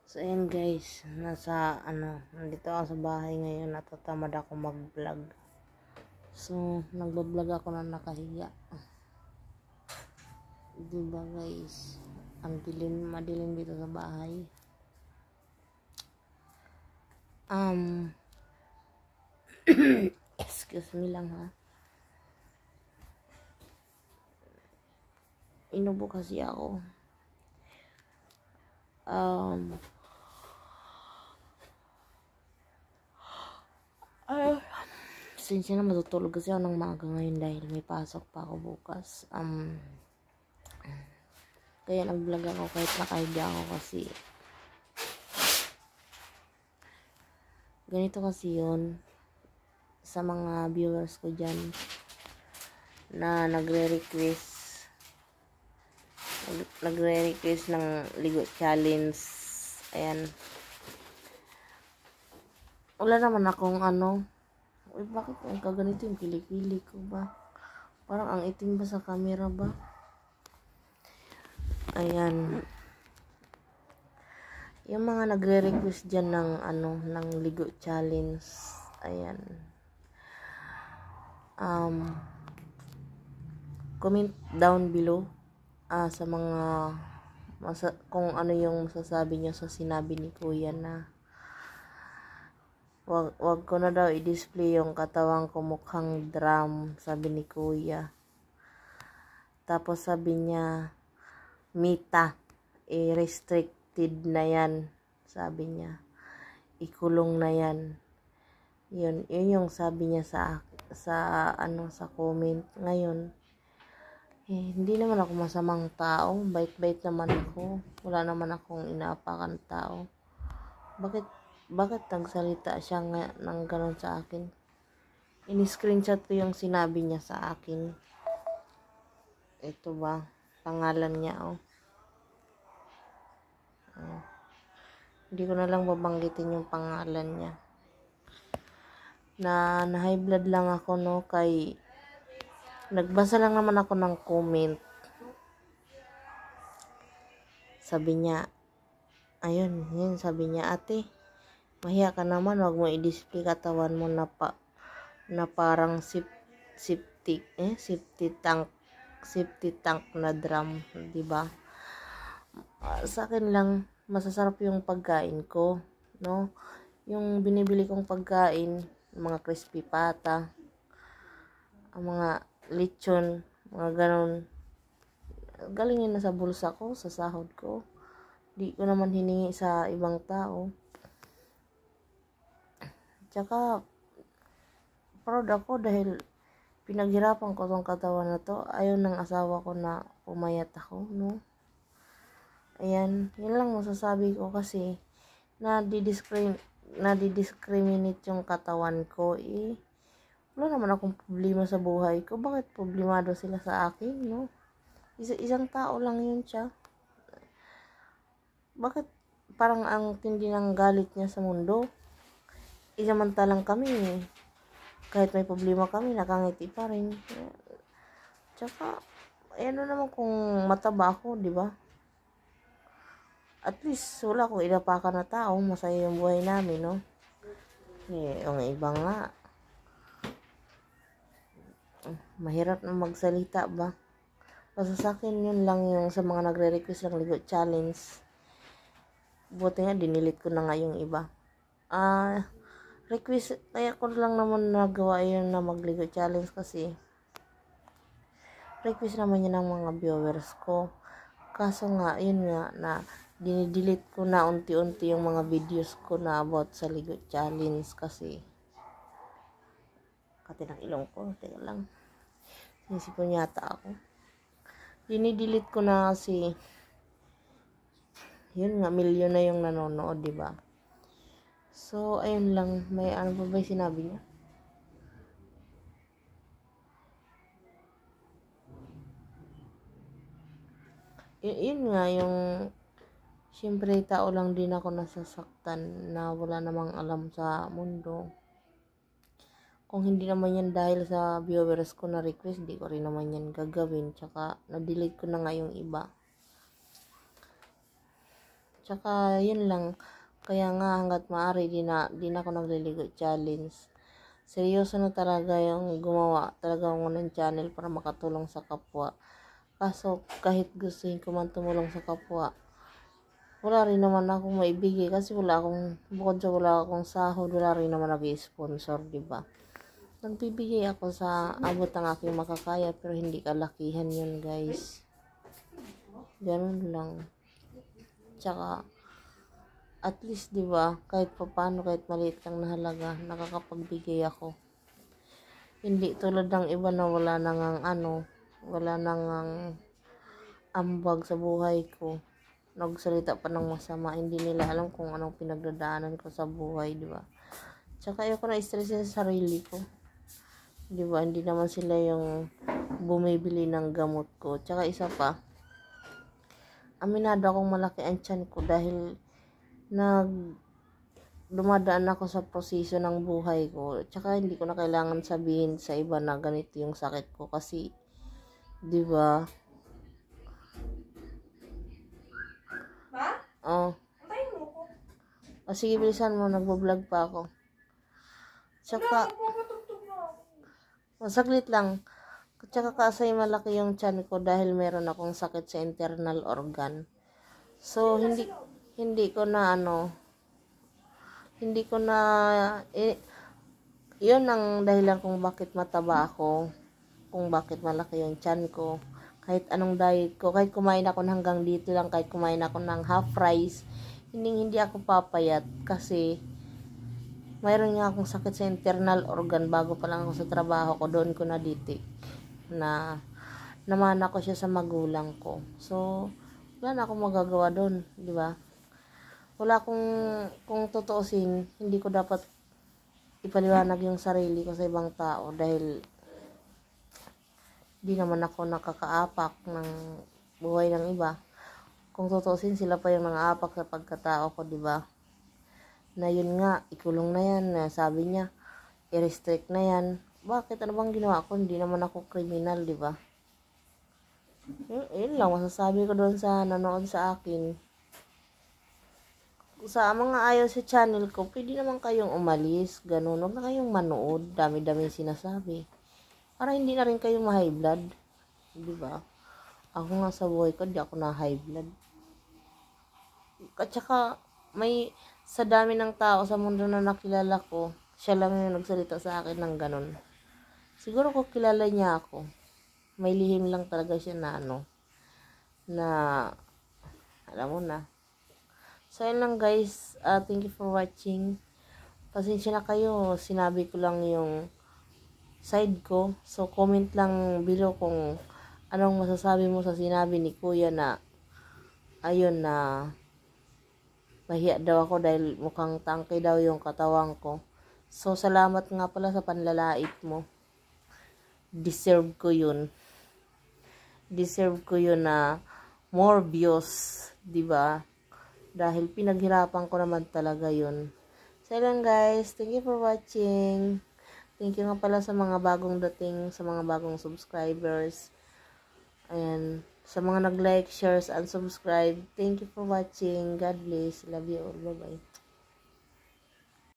So ayan guys, nandito ako sa bahay ngayon, natatamad ako mag-vlog. So nagba-vlog ako na nakahiga. Diba guys, ang madilim dito sa bahay. Excuse me lang ha. Inubo kasi ako. Sinsya na matutulog kasi ako ng maaga ngayon dahil may pasok pa ako bukas. Kaya nag-vlog ako kahit nakahiga ako kasi ganito kasi yun sa mga viewers ko dyan na nagre-request ng ligo challenge. Ayan, wala naman akong bakit ang kaganito yung kilikili ko ba? Parang ang itim ba sa camera ba? Ayan. Yung mga nagre-request dyan ng ligo challenge. Ayan. Comment down below sa mga kung ano yung masasabi nyo sa sinabi ni Kuya na wag ko na daw i-display yung katawang ko mukhang drum, sabi ni Kuya. Tapos sabi niya, Mita, restricted na yan, sabi niya. Ikulong na yan. Yun yung sabi niya sa comment. Ngayon, hindi naman ako masamang tao, bait-bait naman ako. Wala naman akong inaapakan tao. Bakit nagsalita siya ng ganon sa akin? Ini-screenshot ko yung sinabi niya sa akin. Ito ba? Pangalan niya, Hindi ko na lang babanggitin yung pangalan niya. Na high blood lang ako, kay nagbasa lang naman ako ng comment. Sabi niya, yun sabi niya, ate, mahiya ka naman, wag mo i-display katawan mo na parang septic tank na drum, di ba? Sa akin lang masasarap yung pagkain ko, yung binibili kong pagkain, mga crispy pata, ang mga lechon, mga ganon, galingin na sa bulsa ko, sa sahod ko. Di ko naman hiningi sa ibang tao. Tsaka proud ako dahil pinaghirapan ko tong katawan na to. Ayaw ng asawa ko na pumayat ako, Ayan, yun lang masasabi ko kasi na-discriminate yung katawan ko. Wala naman akong problema sa buhay ko. Bakit problemado sila sa akin, Isang tao lang yun siya. Bakit parang ang tindi ng galit niya sa mundo? Isamantalang kami, kahit may problema kami, nakangiti pa rin. Tsaka, naman kung mataba ako, di ba? At least, wala akong inapakan na tao. Masaya yung buhay namin, yung iba nga, mahirap na magsalita ba? Basta sa akin, yun lang yung sa mga nagre-request ng ligo challenge. Buti nga, dinilit ko na nga yung iba. Request, kaya ko lang naman nagawa yun na magligo challenge kasi request naman yun ng mga viewers ko. Kaso nga, yun nga, na dinidelete ko na unti-unti yung mga videos ko na about sa ligo challenge kasi kati ng ilong ko, teka lang, sinisipon yata ako. Dinidelete ko na kasi yun nga, milyon na yung nanonood, diba? So, ayun lang. May ano pa ba yung sinabi niya? Yun nga, yung siyempre, tao lang din ako nasasaktan na wala namang alam sa mundo. Kung hindi naman yan dahil sa viewers ko na request, di ko rin naman yan gagawin. Tsaka, na-delete ko na nga yung iba. Tsaka, yun lang. Kaya nga, hanggat maaari, di na ako nagliligo challenge. Seryoso na talaga yung gumawa talaga ako ng channel para makatulong sa kapwa. Kaso, kahit gustuhin ko man tumulong sa kapwa, wala rin naman akong maibigay kasi bukod sa wala akong sahod, wala rin naman nag-sponsor, diba? Nagbibigay ako sa abot ng aking makakaya, pero hindi kalakihan yun, guys. Ganun lang. Tsaka, at least, diba, kahit paano, kahit maliit lang na halaga, nakakapagbigay ako. Hindi tulad ng iba na wala nang ambag sa buhay ko. Nagsalita pa ng masama, hindi nila alam kung anong pinagdadaanan ko sa buhay, diba? Tsaka ayoko na stressin sa sarili ko. Diba, hindi naman sila yung bumibili ng gamot ko. Tsaka isa pa, aminado akong malaki ang tiyan ko dahil dumadaan ako sa proseso ng buhay ko. Tsaka hindi ko na kailangan sabihin sa iba na ganito yung sakit ko kasi, diba? Oh. O sige, bilisan mo, nagbo-vlog pa ako. Tsaka, saglit lang. Tsaka kasi malaki yung tiyan ko dahil meron akong sakit sa internal organ. So, hindi ko na yun ang dahilan kung bakit mataba ako, kung bakit malaki yung tiyan ko. Kahit anong diet ko, kahit kumain ako hanggang dito lang, kahit kumain ako ng half rice, hindi ako papayat kasi mayroon nga akong sakit sa internal organ. Bago pa lang ako sa trabaho ko, doon ko naditik na namana ko siya sa magulang ko. So, wala na akong magagawa doon, di ba? Wala kung tutuusin, hindi ko dapat ipaliwanag yung sarili ko sa ibang tao dahil di naman ako nakakaapak ng buhay ng iba. Kung tutuusin, sila pa yung nangaapak sa pagkatao ko, di ba? Na yun nga, ikulong na yan, sabi niya, i-restrict na yan. Bakit? Ano bang ginawa ko? Hindi naman ako kriminal, di ba? Yun lang, masasabi ko doon sa nanood sa akin. Sa mga ayaw sa channel ko, pwede naman kayong umalis, ganun. Huwag na kayong manood, dami-dami sinasabi. Para hindi na rin kayo ma-high blood. Di ba? Ako nga sa buhay ko, di ako na high blood. At saka, sa dami ng tao sa mundo na nakilala ko, siya lang yung nagsalita sa akin ng ganun. Siguro ko kilala niya ako. May lihim lang talaga siya na alam mo na. So, yun lang guys. Thank you for watching. Pasensya na kayo. Sinabi ko lang yung side ko. So, comment lang below kung anong masasabi mo sa sinabi ni Kuya na ayun na mahiya daw ako dahil mukhang tangke daw yung katawan ko. So, salamat nga pala sa panlalait mo. Deserve ko yun. Deserve ko yun na more views, diba? Dahil pinaghirapan ko naman talaga yun. So, lang guys. Thank you for watching. Thank you nga pala sa mga bagong dating, sa mga bagong subscribers. Ayan. Sa mga nag-like, shares, and subscribe. Thank you for watching. God bless. Love you all. Bye-bye.